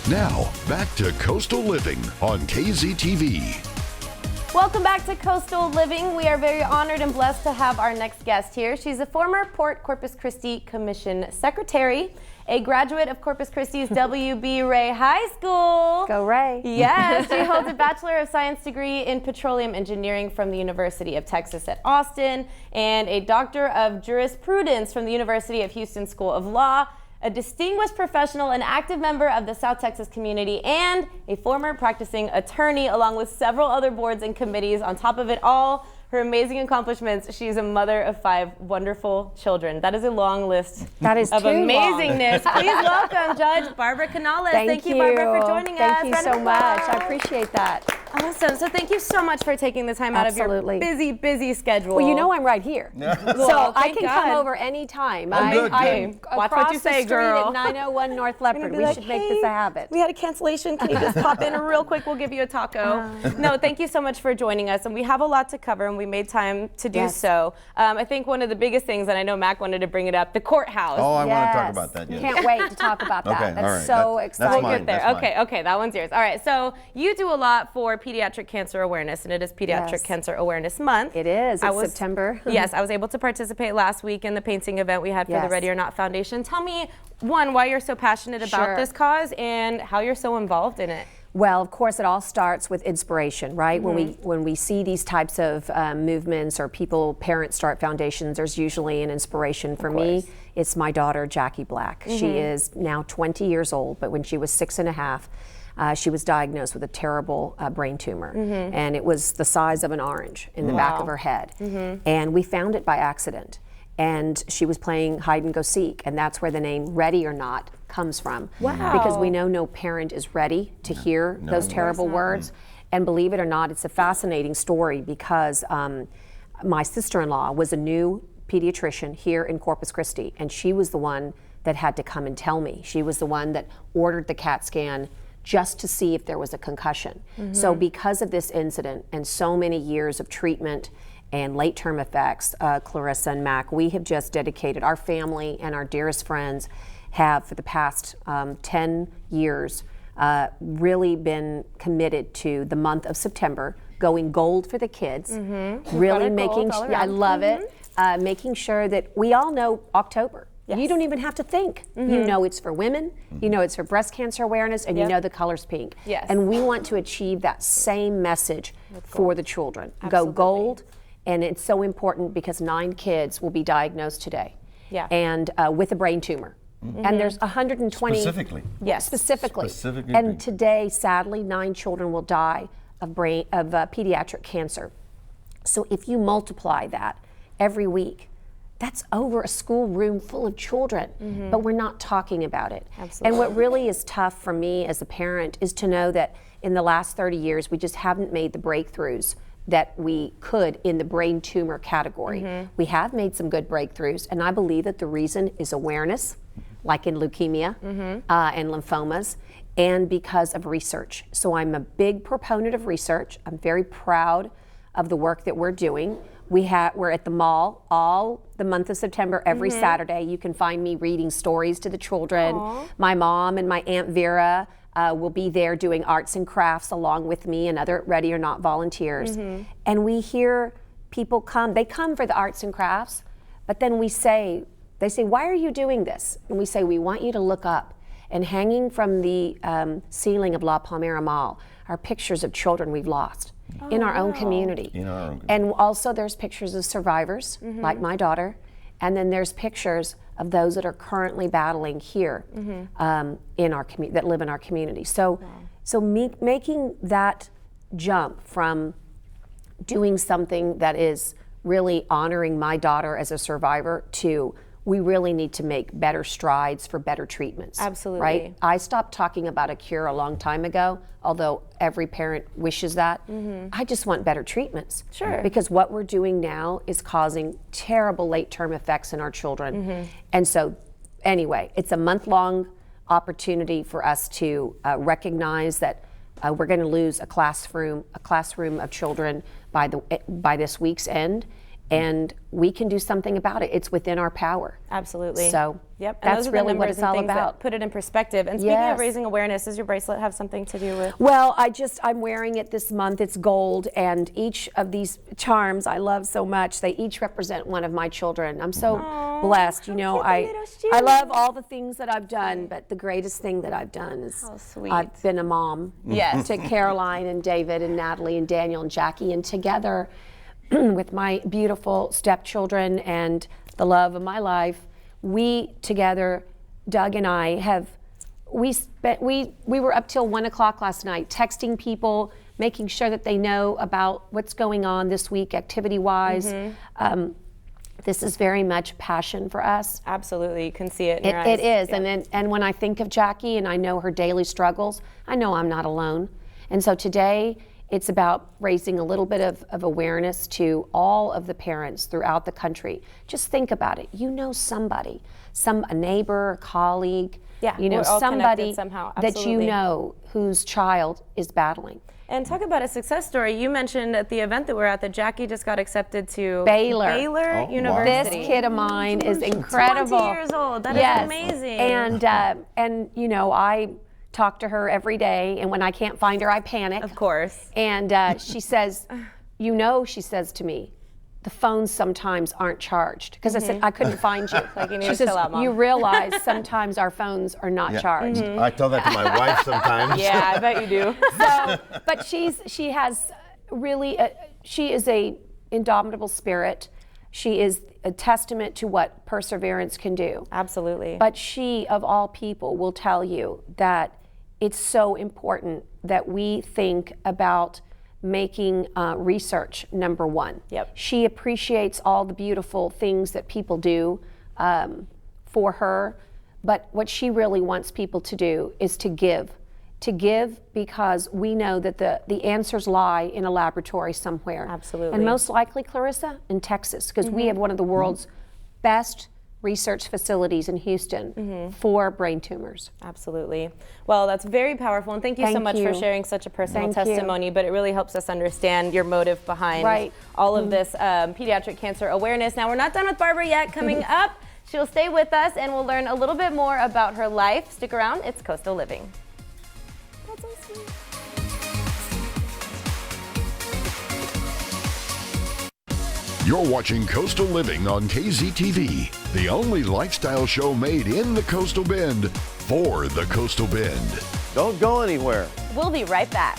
Now, back to Coastal Living on KZTV. Welcome back to Coastal Living. We are very honored and blessed to have our next guest here. She's a former Port Corpus Christi Commission Secretary, a graduate of Corpus Christi's W.B. Ray High School. Go Ray. Yes, she holds a Bachelor of Science degree in Petroleum Engineering from the University of Texas at Austin and a Doctor of Jurisprudence from the University of Houston School of Law, a distinguished professional and active member of the South Texas community, and a former practicing attorney, along with several other boards and committees. On top of it all, her amazing accomplishments, she's a mother of 5 wonderful children. That is a long list of amazingness. Please welcome Judge Barbara Canales. Thank you, Barbara, for joining us. Thank you so much. I appreciate that. Awesome. So thank you so much for taking the time out of your busy schedule. Well, you know I'm right here. So I can come over anytime. Good. Watch what you say, girl. At 901 North Leopard. We should make this a habit. We had a cancellation. Can you just pop in real quick? We'll give you a taco. No, thank you so much for joining us. And we have a lot to cover, and we made time to do so. I think one of the biggest things, and I know Mac wanted to bring it up, the courthouse. Oh, I want to talk about that. Yes. Can't wait to talk about that. Okay, That's so exciting. We'll get there. Okay, that one's yours. All right, so you do a lot for pediatric cancer awareness, and it is Pediatric Cancer Awareness Month. It is. It's September. Yes, I was able to participate last week in the painting event we had for the Ready or Not Foundation. Tell me, one, why you're so passionate about this cause and how you're so involved in it. Well, of course, it all starts with inspiration, right? When we see these types of movements or parents start foundations, there's usually an inspiration. For me, it's my daughter, Jackie Black. She is now 20 years old, but when she was 6.5, she was diagnosed with a terrible brain tumor, and it was the size of an orange in the back of her head. And we found it by accident. And she was playing hide and go seek, and that's where the name Ready or Not comes from. Wow. Because we know no parent is ready to hear those terrible words. And believe it or not, it's a fascinating story because my sister-in-law was a new pediatrician here in Corpus Christi, and she was the one that had to come and tell me. She was the one that ordered the CAT scan just to see if there was a concussion. So because of this incident and so many years of treatment and late-term effects, Clarissa and Mac, we have just dedicated, our family and our dearest friends have for the past 10 years really been committed to the month of September, going gold for the kids, really making, I love it, making sure that we all know October. You don't even have to think. You know it's for women, you know it's for breast cancer awareness, and you know the color's pink. And we want to achieve that same message for the children. Go gold, and it's so important because 9 kids will be diagnosed today and with a brain tumor. And there's 120. Specifically? Yes, specifically. And today, sadly, 9 children will die of pediatric cancer. So if you multiply that every week, that's over a schoolroom full of children, but we're not talking about it. And what really is tough for me as a parent is to know that in the last 30 years, we just haven't made the breakthroughs that we could in the brain tumor category. We have made some good breakthroughs, and I believe that the reason is awareness, like in leukemia and lymphomas, and because of research. So I'm a big proponent of research. I'm very proud of the work that we're doing. We're at the mall all the month of September, every Saturday. You can find me reading stories to the children. My mom and my Aunt Vera will be there doing arts and crafts along with me and other Ready or Not volunteers. And we hear people come, they come for the arts and crafts, but then they say, why are you doing this? And we say, we want you to look up. And hanging from the ceiling of La Palmera Mall are pictures of children we've lost. In our own community. And also there's pictures of survivors, like my daughter, and then there's pictures of those that are currently battling here in our that live in our community. So, making that jump from doing something that is really honoring my daughter as a survivor to we really need to make better strides for better treatments. Absolutely. Right? I stopped talking about a cure a long time ago, although every parent wishes that. I just want better treatments. Sure. Because what we're doing now is causing terrible late-term effects in our children. And so, anyway, it's a month-long opportunity for us to recognize that we're going to lose a classroom of children by this week's end. and we can do something about it. It's within our power. Absolutely. So yep. And that's really what it's all about. Put it in perspective. And speaking of raising awareness, does your bracelet have something to do with? Well, I'm wearing it this month. It's gold, and each of these charms I love so much. They each represent one of my children. I'm so blessed. You know, I love all the things that I've done, but the greatest thing that I've done is I've been a mom. Yes. To Caroline and David and Natalie and Daniel and Jackie, and together with my beautiful stepchildren and the love of my life, we together, Doug and I, we were up till 1 o'clock last night texting people, making sure that they know about what's going on this week activity-wise. This is very much passion for us. Absolutely, you can see it in your eyes. It is, and when I think of Jackie and I know her daily struggles, I know I'm not alone. And so today, it's about raising a little bit of awareness to all of the parents throughout the country. Just think about it. You know somebody, a neighbor, a colleague, you know, somebody that you know whose child is battling. And talk about a success story. You mentioned at the event that we're at that Jackie just got accepted to Baylor University. This kid of mine is incredible. 20 years old. That is amazing. And you know, I talk to her every day, and when I can't find her, I panic. Of course. And she says, you know, she says to me, the phones sometimes aren't charged. Because I said, I couldn't find you. Like you need she to says, chill out, Mom. You realize sometimes our phones are not charged. I tell that to my wife sometimes. Yeah, I bet you do. But she has really, she is a indomitable spirit. She is a testament to what perseverance can do. Absolutely. But she, of all people, will tell you that it's so important that we think about making research number one. Yep. She appreciates all the beautiful things that people do for her, but what she really wants people to do is to give. To give because we know that the answers lie in a laboratory somewhere. Absolutely. And most likely, Clarissa, in Texas, because we have one of the world's best research facilities in Houston for brain tumors. Absolutely. Well, that's very powerful, and thank you so much for sharing such a personal testimony, but it really helps us understand your motive behind all of this pediatric cancer awareness. Now, we're not done with Barbara yet. Coming up, she'll stay with us, and we'll learn a little bit more about her life. Stick around. It's Coastal Living. That's so sweet. You're watching Coastal Living on KZTV, the only lifestyle show made in the Coastal Bend for the Coastal Bend. Don't go anywhere. We'll be right back.